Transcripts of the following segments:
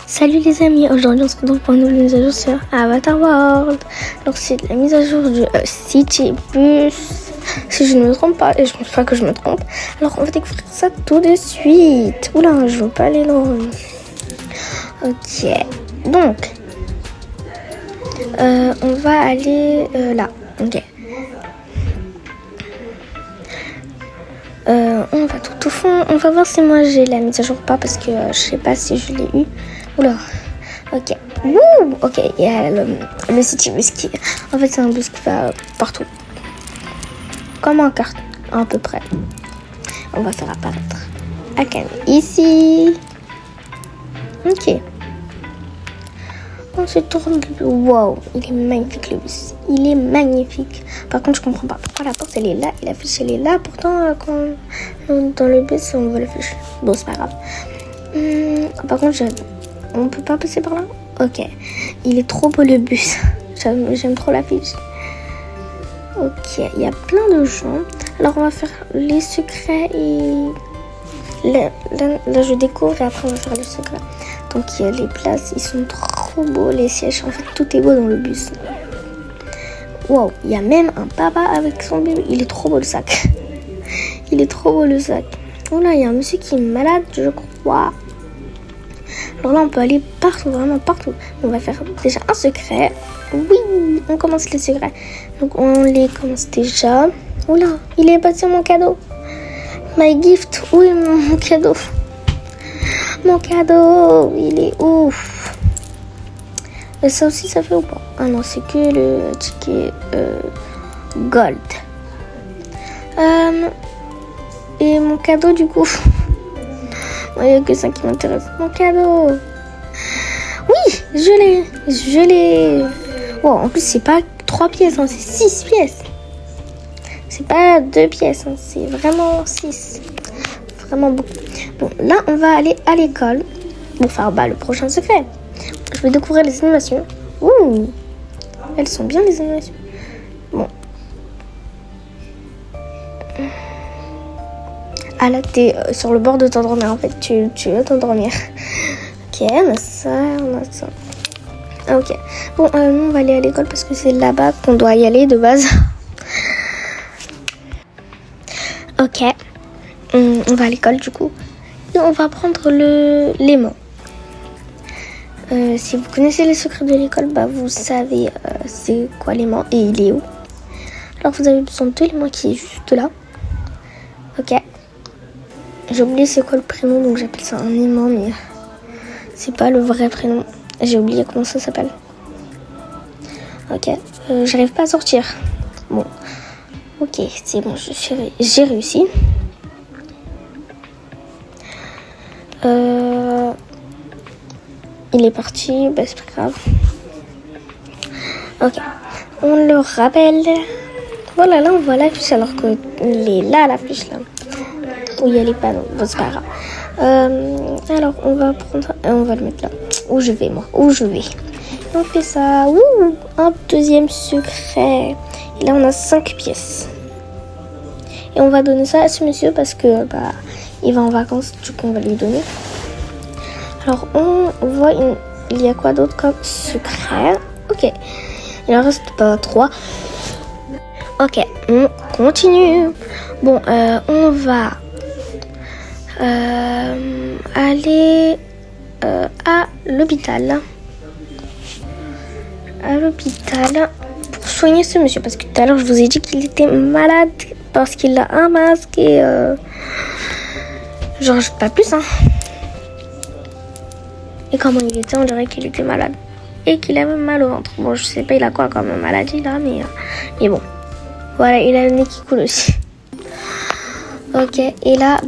Salut les amis, aujourd'hui on se retrouve pour une nouvelle mise à jour sur Avatar World. Donc c'est la mise à jour du City Bus, si je ne me trompe pas, et je pense pas que je me trompe. Alors on va découvrir ça tout de suite. Oula, je veux pas aller loin. Ok, donc on va aller là. Ok. On va tout au fond. On va voir si moi j'ai la mise à jour ou pas parce que je sais pas si je l'ai eu. Oula. Ok. Wouh. Ok. Il y a le City Bus qui. En fait, c'est un bus qui va partout. Comme un carton, à peu près. On va faire apparaître Akane ici. Ok. On se tourne. Wow. Il est magnifique le bus. Il est magnifique. Par contre, je comprends pas pourquoi la porte elle est là et l'affiche elle est là. Pourtant, quand dans le bus, on voit l'affiche. Bon, c'est pas grave. Par contre, on peut pas passer par là. Ok. Il est trop beau le bus. J'aime trop l'affiche. Ok. Il y a plein de gens. Alors, on va faire les secrets et là, je découvre et après, on va faire les secrets. Donc, il y a les places. Ils sont trop beaux. Les sièges. En fait, tout est beau dans le bus. Wow, il y a même un papa avec son bébé. Il est trop beau le sac. Il est trop beau le sac. Oh là, il y a un monsieur qui est malade, je crois. Alors là, on peut aller partout, vraiment partout. On va faire déjà un secret. Oui, on commence les secrets. Donc on les commence déjà. Oh là, il est passé mon cadeau. My gift. Oui, mon cadeau. Mon cadeau, il est ouf. Et ça aussi, ça fait ou pas? Ah non, c'est que le ticket gold. Et mon cadeau, du coup. Il n'y a que ça qui m'intéresse. Mon cadeau. Oui, je l'ai. Wow, en plus, c'est pas 3 pièces, hein, c'est 6 pièces. C'est pas 2 pièces, hein, c'est vraiment 6. Vraiment beaucoup. Bon, là, on va aller à l'école pour faire le prochain secret. Je vais découvrir les animations. Ouh, elles sont bien les animations. Bon. Ah là, t'es sur le bord de t'endormir en fait. Tu veux t'endormir. Ok, on a ça. Ah, ok. Bon, nous on va aller à l'école parce que c'est là-bas qu'on doit y aller de base. Ok. On va à l'école du coup. Et on va prendre l'aimant. Si vous connaissez les secrets de l'école, vous savez c'est quoi l'aimant et il est où. Alors vous avez besoin de l'aimant qui est juste là. Ok. J'ai oublié c'est quoi le prénom, donc j'appelle ça un aimant, mais c'est pas le vrai prénom. J'ai oublié comment ça s'appelle. Ok. J'arrive pas à sortir. Bon. Ok, c'est bon, j'ai réussi. Il est parti, c'est pas grave. Ok, on le rappelle. Voilà, là on voit l'affiche alors qu'il est là l'affiche là. Où il y a les panneaux, c'est pas grave. Alors on va prendre, on va le mettre là. Où je vais. Et on fait ça. Ouh, un deuxième secret. Et là on a 5 pièces. Et on va donner ça à ce monsieur parce que il va en vacances, du coup on va lui donner. Alors on voit il y a quoi d'autre comme secret. Ok, il en reste pas 3. Ok, on continue. Bon, on va aller à l'hôpital. Pour soigner ce monsieur parce que tout à l'heure je vous ai dit qu'il était malade parce qu'il a un masque et j'en rajoute pas plus, hein. Et comment il était, on dirait qu'il était malade. Et qu'il avait mal au ventre. Bon, je sais pas il a quoi comme maladie là, mais bon. Voilà, il a le nez qui coule aussi. Ok, et là,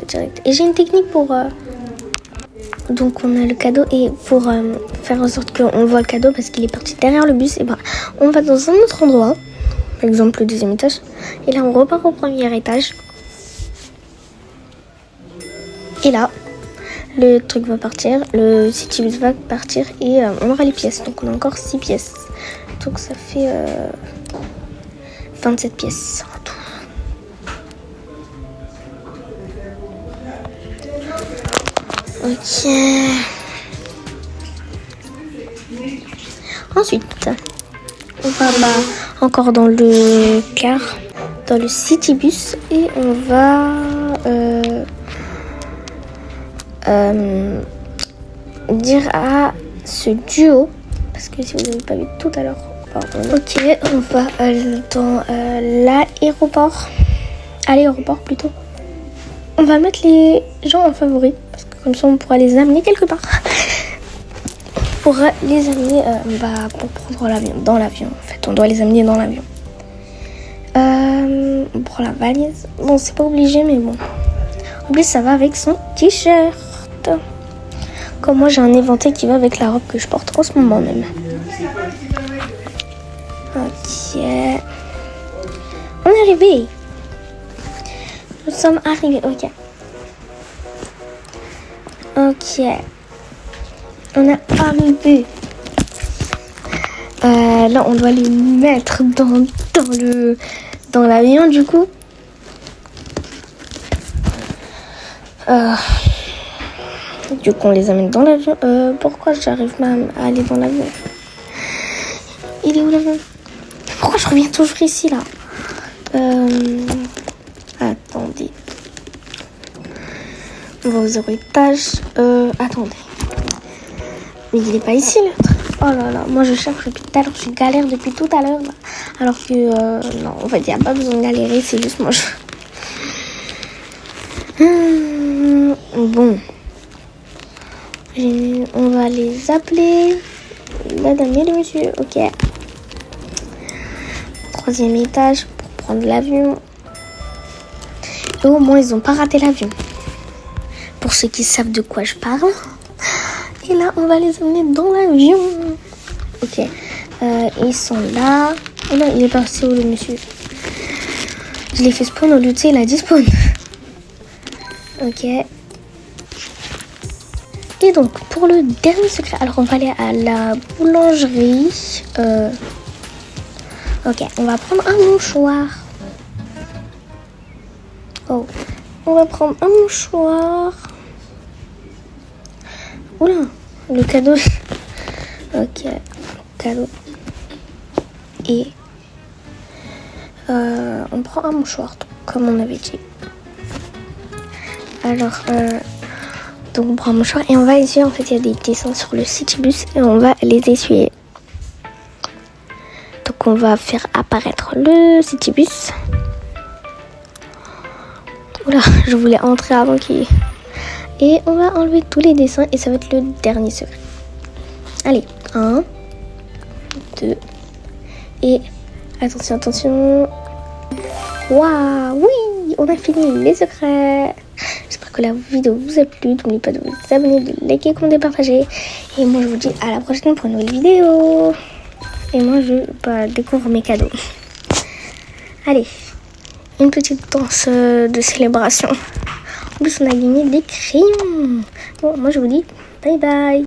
direct. Et j'ai une technique pour... Donc on a le cadeau et pour faire en sorte qu'on voit le cadeau parce qu'il est parti derrière le bus, et on va dans un autre endroit. Par exemple le 2e étage. Et là on repart au 1er étage. Et là... Le truc va partir, le City Bus va partir et on aura les pièces. Donc on a encore 6 pièces. Donc ça fait 27 pièces en tout. Ok. Ensuite, on va encore dans le car, dans le Citybus, et on va dire à ce duo, parce que si vous n'avez pas vu tout à l'heure, pardon. Ok, on va dans l'aéroport. À l'aéroport plutôt. On va mettre les gens en favori, parce que comme ça on pourra les amener quelque part. On pourra les amener pour prendre l'avion. Dans l'avion en fait, on doit les amener dans l'avion. On prend la valise. Bon, c'est pas obligé, mais bon. En plus, ça va avec son t-shirt. Comme moi, j'ai un éventé qui va avec la robe que je porte en ce moment même. Ok. On est arrivé. Nous sommes arrivés. Ok. Ok. On est arrivé. Là, on doit les mettre dans l'avion, du coup. Du coup, on les amène dans l'avion. Pourquoi j'arrive même à aller dans l'avion? Il est où l'avion? Pourquoi je reviens toujours ici, là? Attendez. On va aux étages. Attendez. Mais il est pas ici, l'autre. Oh là là, moi je cherche depuis tout à l'heure. Je galère depuis tout à l'heure. Là. Alors que, non, en fait, il n'y a pas besoin de galérer. C'est juste moi. Bon. On va les appeler. Madame et le monsieur. Ok. 3e étage pour prendre l'avion. Et au moins, ils n'ont pas raté l'avion. Pour ceux qui savent de quoi je parle. Et là, on va les emmener dans l'avion. Ok. Ils sont là. Oh non, il est parti où le monsieur? Je l'ai fait spawn au lieu de ça, il a dit spawn. Ok. Et donc, pour le dernier secret, alors on va aller à la boulangerie. Ok, on va prendre un mouchoir. Oh, on va prendre un mouchoir. Oula, le cadeau. Ok, cadeau. Et on prend un mouchoir, comme on avait dit. Alors, donc on prend un mouchoir et on va essuyer. En fait, il y a des dessins sur le Citybus et on va les essuyer. Donc on va faire apparaître le Citybus. Oula, je voulais entrer avant qu'il... Et on va enlever tous les dessins et ça va être le dernier secret. Allez, 1, 2, et attention, attention. Waouh, oui, on a fini les secrets. J'espère que la vidéo vous a plu. N'oubliez pas de vous abonner, de liker, commenter, partager. Et moi, je vous dis à la prochaine pour une nouvelle vidéo. Et moi, je découvre mes cadeaux. Allez, une petite danse de célébration. En plus, on a gagné des crayons. Bon, moi, je vous dis bye bye.